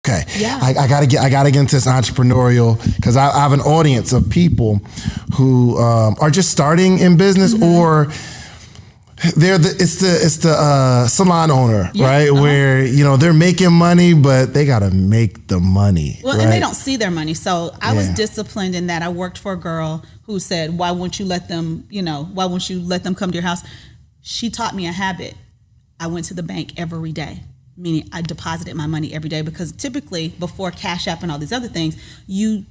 okay, I gotta get into this entrepreneurial, because I have an audience of people who are just starting in business, or it's the salon owner, right? Where, you know, they're making money, but they got to make the money. Well, right? And they don't see their money. So I was disciplined in that I worked for a girl who said, why won't you let them come to your house? She taught me a habit. I went to the bank every day, meaning I deposited my money every day, because typically before Cash App and all these other things, you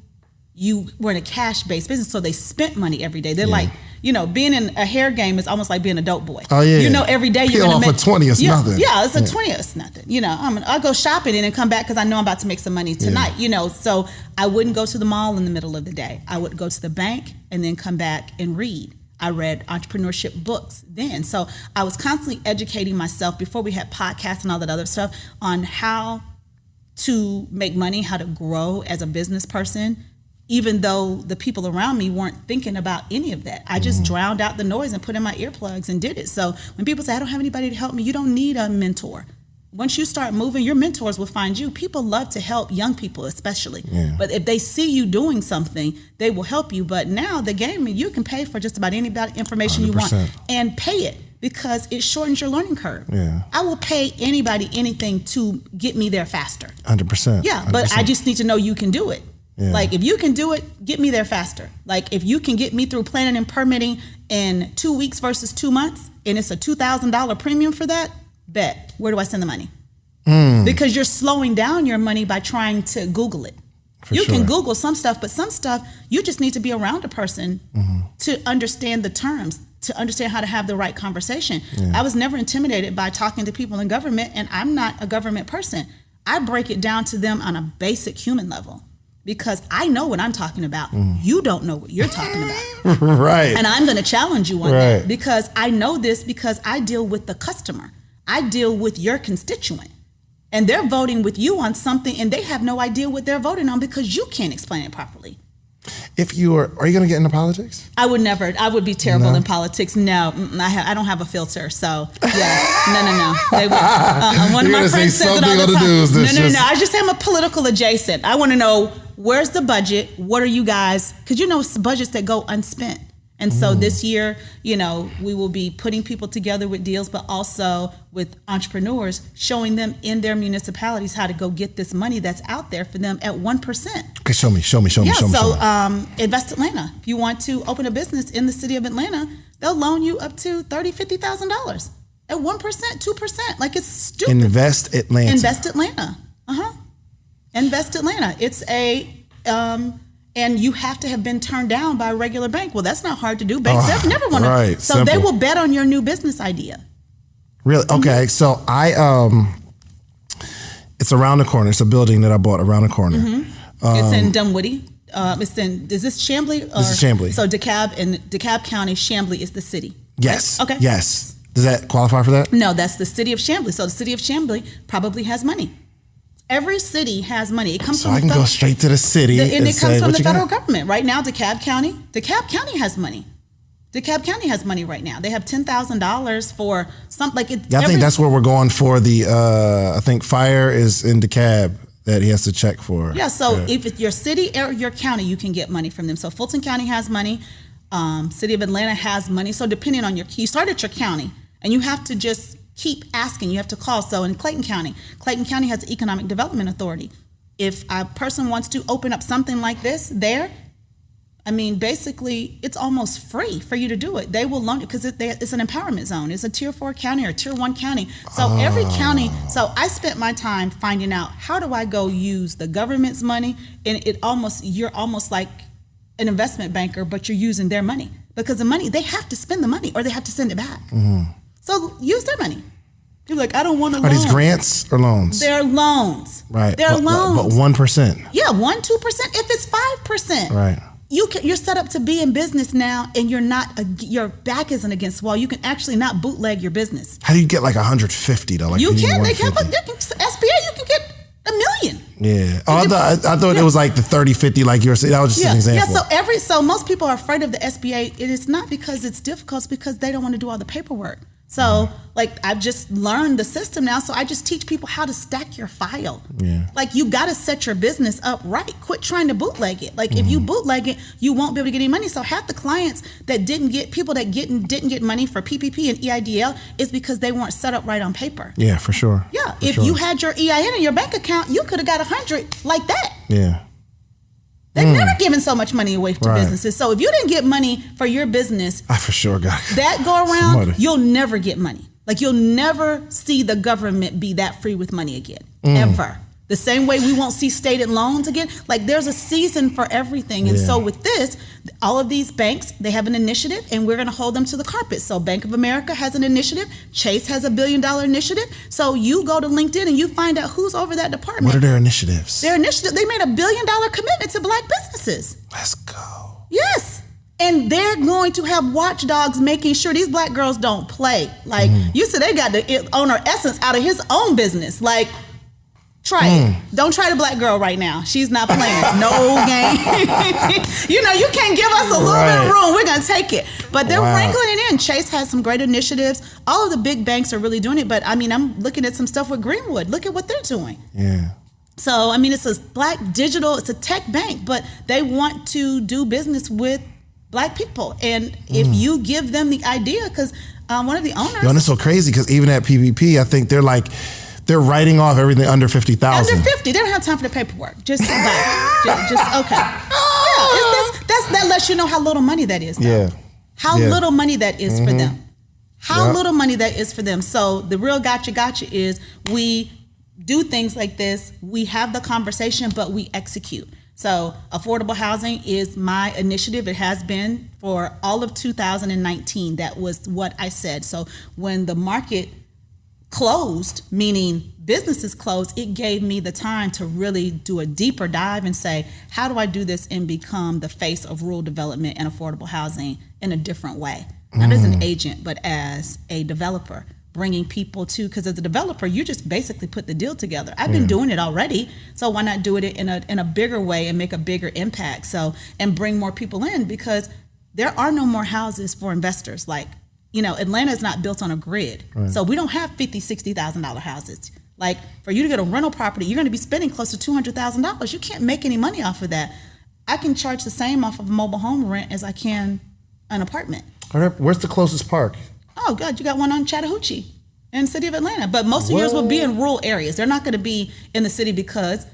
were in a cash-based business, so they spent money every day. They're like, you know, being in a hair game is almost like being a dope boy. Oh yeah, you know, every day you're gonna make a 20 is nothing. Yeah, it's a 20 is nothing. You know, I'll go shopping and then come back because I know I'm about to make some money tonight. You know, so I wouldn't go to the mall in the middle of the day. I would go to the bank and then come back and read. I read entrepreneurship books then. So I was constantly educating myself before we had podcasts and all that other stuff on how to make money, how to grow as a business person, even though the people around me weren't thinking about any of that. I just drowned out the noise and put in my earplugs and did it. So when people say, I don't have anybody to help me, you don't need a mentor. Once you start moving, your mentors will find you. People love to help young people especially. Yeah. But if they see you doing something, they will help you. But now the game, you can pay for just about any information 100%. You want and pay it, because it shortens your learning curve. Yeah. I will pay anybody anything to get me there faster. 100%. Yeah, 100%. But I just need to know you can do it. Yeah. Like, if you can do it, get me there faster. Like, if you can get me through planning and permitting in 2 weeks versus 2 months, and it's a $2,000 premium for that, bet. Where do I send the money? Because you're slowing down your money by trying to Google it. You can Google some stuff, but some stuff you just need to be around a person to understand the terms, to understand how to have the right conversation. Yeah. I was never intimidated by talking to people in government, and I'm not a government person. I break it down to them on a basic human level, because I know what I'm talking about. You don't know what you're talking about. Right. And I'm going to challenge you on that, because I know this, because I deal with the customer. I deal with your constituent. And they're voting with you on something, and they have no idea what they're voting on because you can't explain it properly. Are you going to get into politics? I would never. I would be terrible in politics. No, I don't have a filter. So yeah, no. They would, one of my friends says it all the time. No. I just am a political adjacent. I want to know, where's the budget? What are you guys? Because it's budgets that go unspent. And so this year, we will be putting people together with deals, but also with entrepreneurs, showing them in their municipalities how to go get this money that's out there for them at 1%. Okay, show me. Invest Atlanta. If you want to open a business in the city of Atlanta, they'll loan you up to $30,000, $50,000 at 1%, 2%. Like, it's stupid. Invest Atlanta. Invest Atlanta. It's and you have to have been turned down by a regular bank. Well, that's not hard to do. Banks have never want to. Right, so simple. They will bet on your new business idea. Really? Okay. So it's around the corner. It's a building that I bought around the corner. It's in Dunwoody. Is this Chambly? This is Chambly. So DeKalb County, Chambly is the city. Yes. Okay. Yes. Does that qualify for that? No, that's the city of Chambly. So the city of Chambly probably has money. Every city has money. It comes from I can go straight to the city and it comes from the federal government. Right now, DeKalb County has money. DeKalb County has money right now. They have $10,000 for something like it. Yeah, I think that's where we're going for the. I think fire is in DeKalb that he has to check for. Yeah, so if it's your city or your county, you can get money from them. So Fulton County has money. City of Atlanta has money. So depending on you start at your county, and you have to just keep asking. You have to call. So in Clayton County has an Economic Development Authority. If a person wants to open up something like this there, basically it's almost free for you to do it. They will loan it because it's an empowerment zone. It's a tier 4 county or tier 1 county. So every county, so I spent my time finding out, how do I go use the government's money? And you're almost like an investment banker, but you're using their money, because the money, they have to spend the money or they have to send it back. So use their money. You're like, I don't want to loan. Are these grants or loans? They're loans. Right. They're loans. But 1%. Yeah, 1-2%. If it's 5%. Right. You're set up to be in business now, and your back isn't against the wall. You can actually not bootleg your business. How do you get like 150 though? Like you can. They can. SBA, you can get $1 million. Yeah. I thought it was like the 30-50, like you were saying. That was just an example. Yeah. So most people are afraid of the SBA. It is not because it's difficult. It's because they don't want to do all the paperwork. So like I've just learned the system now. So I just teach people how to stack your file. Yeah. Like you got to set your business up right. Quit trying to bootleg it. Like if you bootleg it, you won't be able to get any money. So half the clients that didn't get money for PPP and EIDL is because they weren't set up right on paper. Yeah, for sure. Yeah. If you had your EIN in your bank account, you could have got 100 like that. Yeah. They've never given so much money away to businesses. So if you didn't get money for your business, I for sure got that go around, you'll never get money. Like you'll never see the government be that free with money again, ever. The same way we won't see stated loans again. Like there's a season for everything. And so with this, all of these banks, they have an initiative and we're going to hold them to the carpet. So Bank of America has an initiative. Chase has $1 billion initiative. So you go to LinkedIn and you find out who's over that department. What are their initiatives? Their initiative, they made $1 billion commitment to Black businesses. Let's go. Yes. And they're going to have watchdogs making sure these Black girls don't play. Like you said, they got the owner essence out of his own business. Like, try it. Don't try the Black girl right now. She's not playing. No game. You can't give us a little bit of room. We're going to take it. But they're wrangling it in. Chase has some great initiatives. All of the big banks are really doing it. But, I mean, I'm looking at some stuff with Greenwood. Look at what they're doing. Yeah. So, I mean, it's a Black digital, it's a tech bank, but they want to do business with Black people. And if you give them the idea, because one of the owners... Yo, and it's so crazy because even at PPP, I think they're writing off everything under 50,000. Under 50, they don't have time for the paperwork. Just buy. just okay. Yeah, that lets you know how little money that is. Though. Yeah. How little money that is for them. How little money that is for them. So the real gotcha is we do things like this. We have the conversation, but we execute. So affordable housing is my initiative. It has been for all of 2019. That was what I said. So when the market closed, meaning businesses closed, it gave me the time to really do a deeper dive and say, how do I do this and become the face of rural development and affordable housing in a different way? Not as an agent, but as a developer, bringing people to, because as a developer, you just basically put the deal together. I've been doing it already, so why not do it in a bigger way and make a bigger impact? So, and bring more people in, because there are no more houses for investors. Like, Atlanta is not built on a grid. Right. So we don't have $50,000, $60,000 houses. Like for you to get a rental property, you're going to be spending close to $200,000. You can't make any money off of that. I can charge the same off of a mobile home rent as I can an apartment. Where's the closest park? Oh, God, you got one on Chattahoochee in the city of Atlanta. But most of yours will be in rural areas. They're not going to be in the city because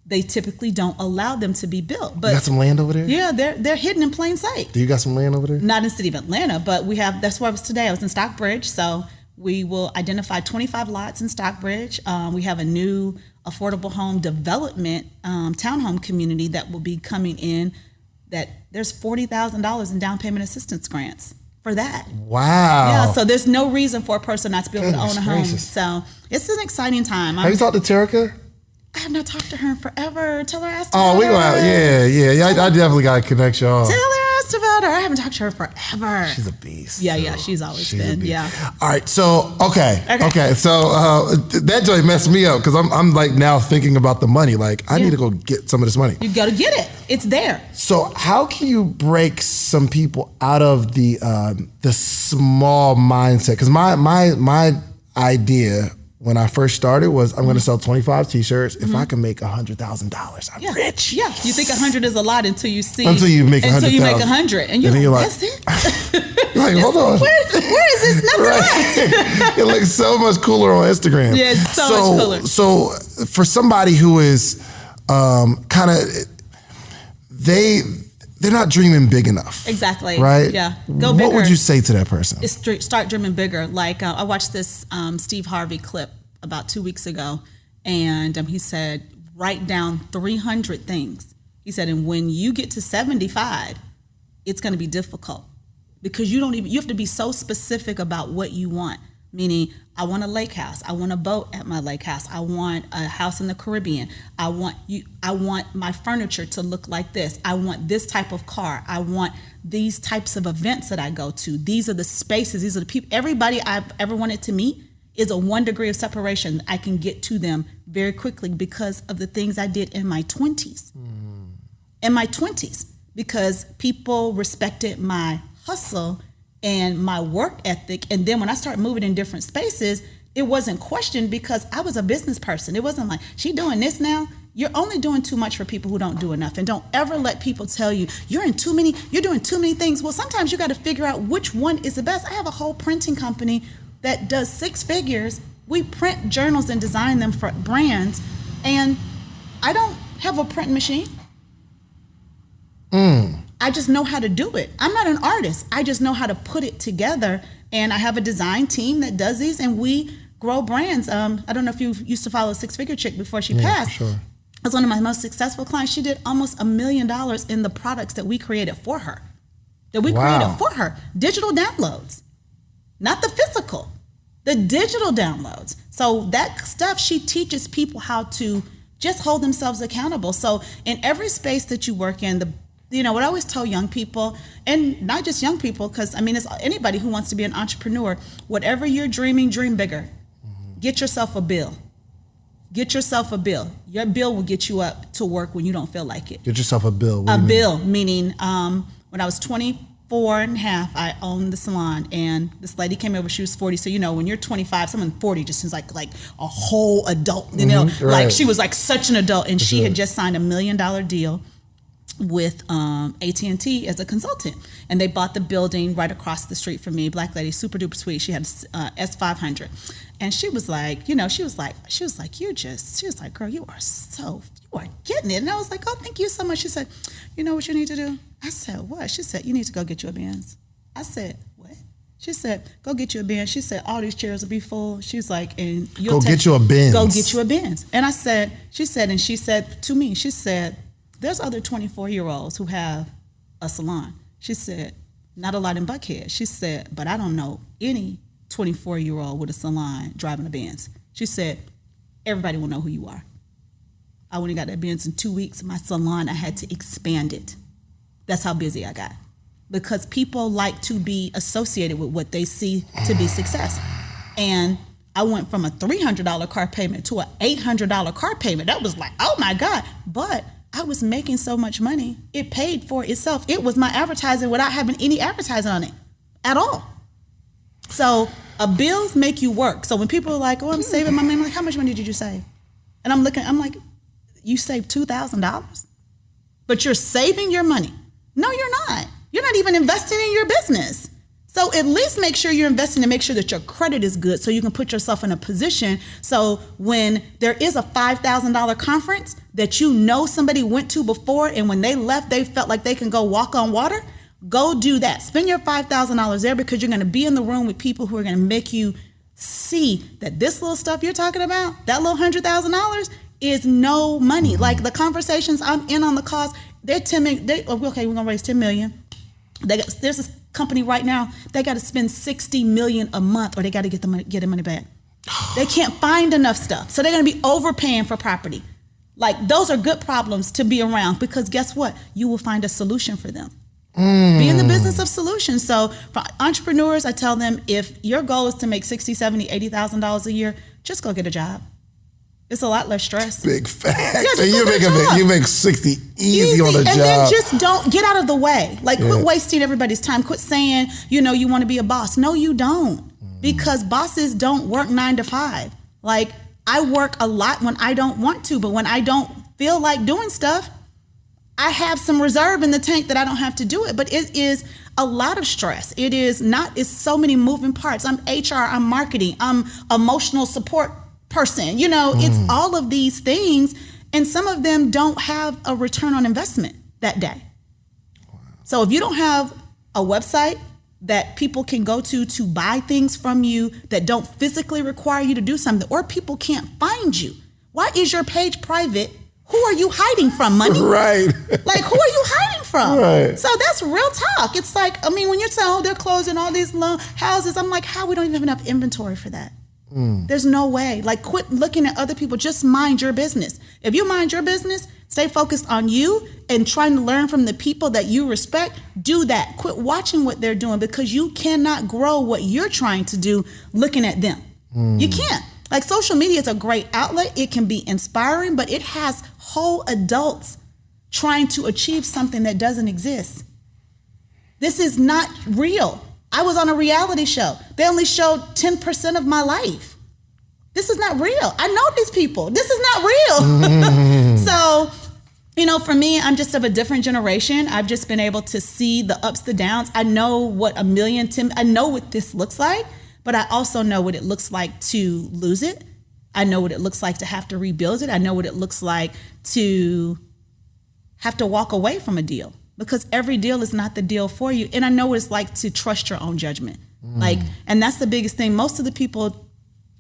they typically don't allow them to be built. But you got some land over there? Yeah, they're hidden in plain sight. Do you got some land over there? Not in the city of Atlanta, but we have, that's where I was today. I was in Stockbridge, so we will identify 25 lots in Stockbridge. We have a new affordable home development townhome community that will be coming in, that there's $40,000 in down payment assistance grants for that. Wow. Yeah, so there's no reason for a person not to be able to own a home. So it's an exciting time. Have you talked to Terica? I have not talked to her in forever. Tell her I asked about her. Oh, we go out. Yeah. I definitely got to connect y'all. Tell her I asked about her. I haven't talked to her forever. She's a beast. Yeah, she's always been. Yeah. All right, so okay. So that joint messed me up because I'm like now thinking about the money. Like I need to go get some of this money. You got to get it. It's there. So how can you break some people out of the small mindset? Because my idea when I first started was I'm going to sell 25 t-shirts. If I can make $100,000, I'm rich. Yeah, you think 100 is a lot until you see. Until you make 100,000. Until you make 100. And you're like, that's it? You're like, hold on. Where is this number at? It looks so much cooler on Instagram. Yeah, it's so much cooler. So for somebody who is kind of, they're not dreaming big enough. Exactly. Right? Yeah. Go bigger. What would you say to that person? Start dreaming bigger. Like I watched this Steve Harvey clip about 2 weeks ago, and he said, write down 300 things. He said, and when you get to 75, it's going to be difficult because you have to be so specific about what you want. Meaning, I want a lake house. I want a boat at my lake house. I want a house in the Caribbean. I want my furniture to look like this. I want this type of car. I want these types of events that I go to. These are the spaces. These are the people. Everybody I've ever wanted to meet is a 1 degree of separation. I can get to them very quickly because of the things I did in my 20s. In my 20s, because people respected my hustle and my work ethic. And then when I started moving in different spaces, it wasn't questioned because I was a business person. It wasn't like, she doing this now. You're only doing too much for people who don't do enough. And don't ever let people tell you, you're doing too many things. Well, sometimes you got to figure out which one is the best. I have a whole printing company that does 6 figures. We print journals and design them for brands. And I don't have a printing machine. I just know how to do it. I'm not an artist. I just know how to put it together. And I have a design team that does these, and we grow brands. I don't know if you used to follow 6 Figure Chick before she passed. Sure. As one of my most successful clients, she did almost $1 million in the products that we created for her. Digital downloads, not the physical, the digital downloads. So that stuff, she teaches people how to just hold themselves accountable. So in every space that you work in, what I always tell young people, and not just young people, because it's anybody who wants to be an entrepreneur, whatever you're dreaming, dream bigger. Get yourself a bill. Your bill will get you up to work when you don't feel like it. Get yourself a bill. Meaning when I was 24 and a half, I owned the salon, and this lady came over, she was 40. So, when you're 25, someone 40 just seems like a whole adult, Right. like she was like such an adult, and she had just signed $1 million deal with AT&T as a consultant, and they bought the building right across the street from me. Black lady, super duper sweet. She had S500, and she was like, girl, you are getting it. And I was like, oh, thank you so much. She said, you know what you need to do? I said, what? She said, you need to go get you a Benz. I said, what? She said, go get you a Benz. She said, all these chairs will be full. She's like, and you'll get you a Benz. Go get you a Benz. And she said to me, there's other 24-year-olds who have a salon. She said, not a lot in Buckhead. She said, but I don't know any 24-year-old with a salon driving a Benz. She said, everybody will know who you are. I went and got that Benz in 2 weeks. My salon, I had to expand it. That's how busy I got. Because people like to be associated with what they see to be success. And I went from a $300 car payment to an $800 car payment. That was like, oh my God. But I was making so much money, it paid for itself. It was my advertising without having any advertising on it at all. So bills make you work. So when people are like, oh, I'm saving my money, I'm like, how much money did you save? And I'm like, you saved $2,000? But you're saving your money. No, you're not. You're not even investing in your business. So at least make sure you're investing to make sure that your credit is good so you can put yourself in a position so when there is a $5,000 conference that somebody went to before, and when they left, they felt like they can go walk on water, go do that. Spend your $5,000 there, because you're going to be in the room with people who are going to make you see that this little stuff you're talking about, that little $100,000 is no money. Like the conversations I'm in on the calls, they're 10 million. Okay, we're going to raise 10 million. There's this company right now, they got to spend $60 million a month, or they got to get the money back. They can't find enough stuff. So they're going to be overpaying for property. Like, those are good problems to be around, because guess what? You will find a solution for them. Be in the business of solutions. So for entrepreneurs, I tell them, if your goal is to make $60,000, $70,000, $80,000 a year, just go get a job. It's a lot less stress. Big facts. Yeah, you make 60 easy on the job. And then just don't get out of the way. Like, quit wasting everybody's time. Quit saying, you want to be a boss. No, you don't. Because bosses don't work 9 to 5. Like, I work a lot when I don't want to, but when I don't feel like doing stuff, I have some reserve in the tank that I don't have to do it. But it is a lot of stress. It's so many moving parts. I'm HR, I'm marketing, I'm emotional support person. It's all of these things, and some of them don't have a return on investment that day. Wow. So if you don't have a website that people can go to buy things from you that don't physically require you to do something, or people can't find you, why is your page private? Who are you hiding from, money? Right. Like, who are you hiding from? Right. So that's real talk. It's like, when you're saying, oh, they're closing all these houses, I'm like, how? We don't even have enough inventory for that. There's no way. Like, quit looking at other people. Just mind your business. If you mind your business, stay focused on you and trying to learn from the people that you respect. Do that. Quit watching what they're doing, because you cannot grow what you're trying to do looking at them. You can't. Like, social media is a great outlet. It can be inspiring, but it has whole adults trying to achieve something that doesn't exist. This is not real. I was on a reality show. They only showed 10% of my life. This is not real. I know these people. This is not real. So, you know, for me, I'm just of a different generation. I've just been able to see the ups, the downs. I know what I know what this looks like, but I also know what it looks like to lose it. I know what it looks like to have to rebuild it. I know what it looks like to have to walk away from a deal, because every deal is not the deal for you. And I know what it's like to trust your own judgment. And that's the biggest thing. Most of the people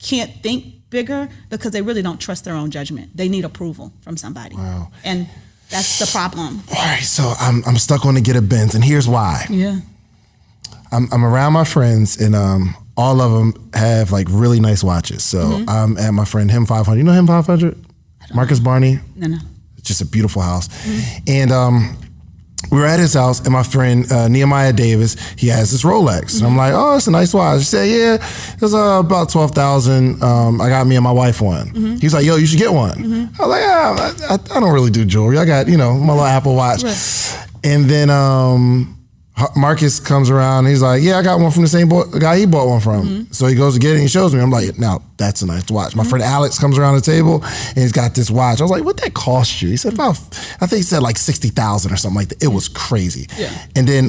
can't think bigger because they really don't trust their own judgment. They need approval from somebody. Wow. And that's the problem. All right, so I'm stuck on to get a Benz, and here's why. Yeah. I'm around my friends, and all of them have like really nice watches. So I'm at my friend Him 500. You know Him 500? Marcus Barney? No. It's just a beautiful house. And we were at his house, and my friend Nehemiah Davis, he has this Rolex. And I'm like, oh, it's a nice watch. He said, yeah, it's about $12,000. I got me and my wife one. He's like, yo, you should get one. I was like, I don't really do jewelry. I got, my little Apple Watch. Right. And then Marcus comes around, and he's like, yeah, I got one from the same guy he bought one from. So he goes to get it, and he shows me. I'm like, now, that's a nice watch. My friend Alex comes around the table, and he's got this watch. I was like, what'd that cost you? He said, I think he said like $60,000 or something like that. It was crazy. Yeah. And then,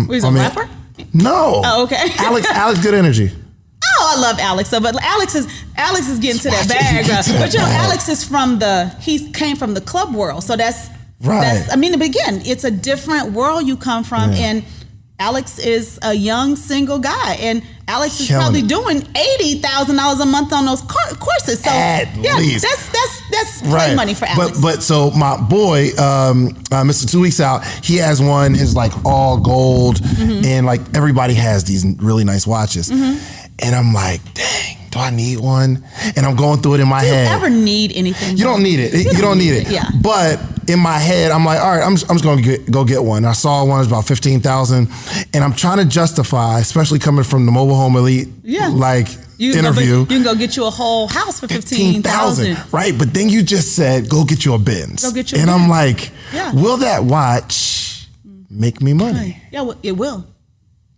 he's a rapper? No. Oh, okay. Alex, good energy. Oh, I love Alex. So, but Alex is getting to that bag. But Alex is he came from the club world. So that's right. But again, it's a different world you come from. And Alex is a young single guy, and Alex is probably doing $80,000 a month on those courses. So at least. that's play money for Alex. But so my boy, Mr. 2 Weeks Out, he has one. Is like all gold, and like everybody has these really nice watches, and I'm like, dang. Do I need one? And I'm going through it in my head. Do you ever need anything? You don't need it. You don't need it. Yeah. But in my head, I'm like, all right, I'm just going to go get one. I saw one, it's about $15,000. And I'm trying to justify, especially coming from the Mobile Home Elite, interview. You can go get you a whole house for $15,000. Right. But then you just said, go get you a Benz. Go get you a Benz. Benz. I'm like, will that watch make me money? Yeah, well, it will.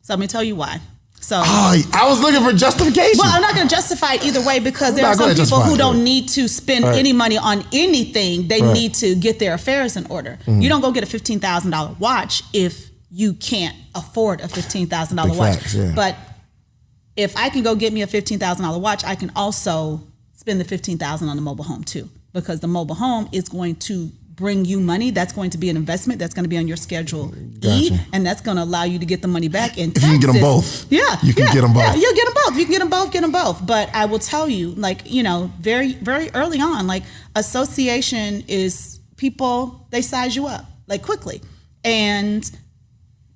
So let me tell you why. So I was looking for justification. Well, I'm not going to justify it either way, because there are some people who don't need to spend any money on anything. They need to get their affairs in order. You don't go get a $15,000 watch if you can't afford a $15,000 watch. Facts, yeah. But if I can go get me a $15,000 watch, I can also spend the $15,000 on the mobile home too, because the mobile home is going to bring you money. That's going to be an investment that's going to be on your Schedule E, and that's going to allow you to get the money back in taxes. If you can get them both. You can get them both. Yeah, you'll get them both. You can get them both. But I will tell you, very, very early on, association is people, they size you up, quickly. And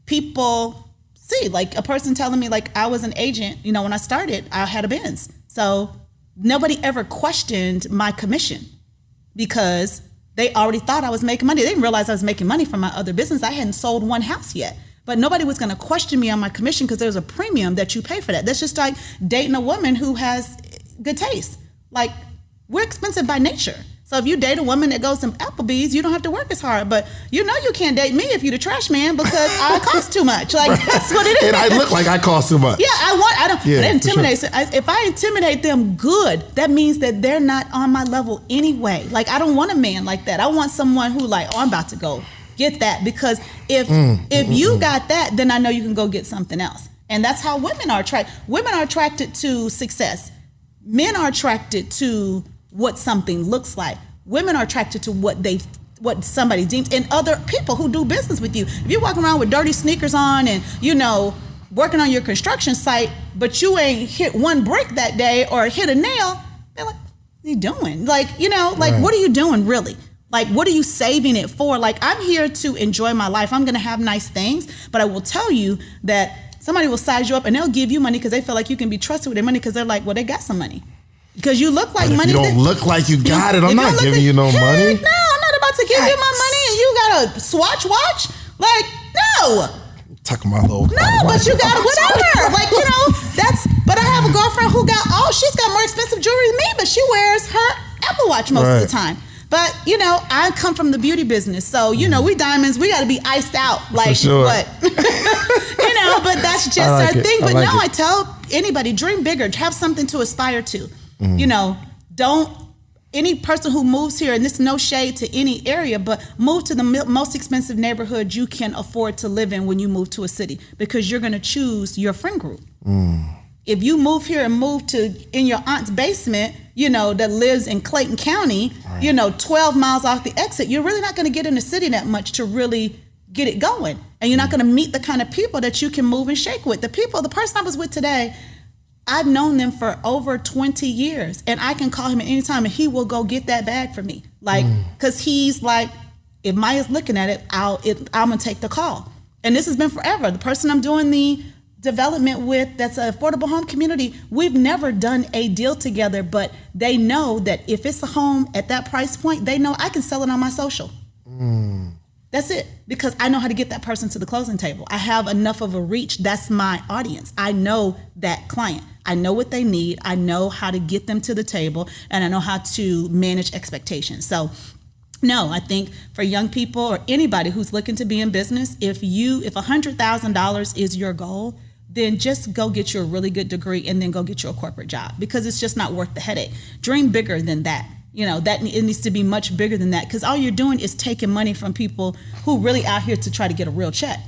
people see, a person telling me, I was an agent, when I started, I had a Benz. So nobody ever questioned my commission, because they already thought I was making money. They didn't realize I was making money from my other business. I hadn't sold one house yet. But nobody was going to question me on my commission, because there's a premium that you pay for that. That's just like dating a woman who has good taste. We're expensive by nature. So if you date a woman that goes to Applebee's, you don't have to work as hard. But you can't date me if you're the trash man, because I cost too much. That's what it is. And I look like I cost too much. Yeah, I intimidate. Sure. If I intimidate them good, that means that they're not on my level anyway. I don't want a man like that. I want someone who I'm about to go get that, because if you got that, then I know you can go get something else. And that's how women are attracted. Women are attracted to success. Men are attracted to what something looks like. Women are attracted to what somebody deems, and other people who do business with you. If you're walking around with dirty sneakers on and, working on your construction site, but you ain't hit one brick that day or hit a nail, they're like, what are you doing? Right. What are you doing really? What are you saving it for? I'm here to enjoy my life. I'm going to have nice things, but I will tell you that somebody will size you up and they'll give you money because they feel like you can be trusted with their money, because they're like, well, they got some money. Because you look like money. You don't look like you got it. I'm not giving you no money. No, I'm not about to give you my money, and you got a Swatch watch. No. Talking about little. No, but you got whatever. But I have a girlfriend who she's got more expensive jewelry than me, but she wears her Apple Watch most of the time. But, I come from the beauty business. So, we diamonds, we got to be iced out. For sure. But, but that's that's just our thing. But like I tell anybody, dream bigger, have something to aspire to. You know, any person who moves here, and this is no shade to any area, but move to the most expensive neighborhood you can afford to live in when you move to a city, because you're going to choose your friend group. If you move here and move to in your aunt's basement, you know, that lives in Clayton County, you know, 12 miles off the exit, you're really not going to get in the city that much to really get it going. And you're not going to meet the kind of people that you can move and shake with. The person I was with today, I've known them for over 20 years, and I can call him at any time and he will go get that bag for me. Like, cause he's like, if Maya's looking at it, I'm gonna take the call. And this has been forever. The person I'm doing the development with, that's an affordable home community, we've never done a deal together, but they know that if it's a home at that price point, they know I can sell it on my social. That's it, because I know how to get that person to the closing table. I have enough of a reach. That's my audience. I know that client. I know what they need. I know how to get them to the table, and I know how to manage expectations. So no, I think for young people or anybody who's looking to be in business, if $100,000 is your goal, then just go get you a really good degree and then go get you a corporate job, because it's just not worth the headache. Dream bigger than that. You know, that it needs to be much bigger than that, because all you're doing is taking money from people who really out here to try to get a real check.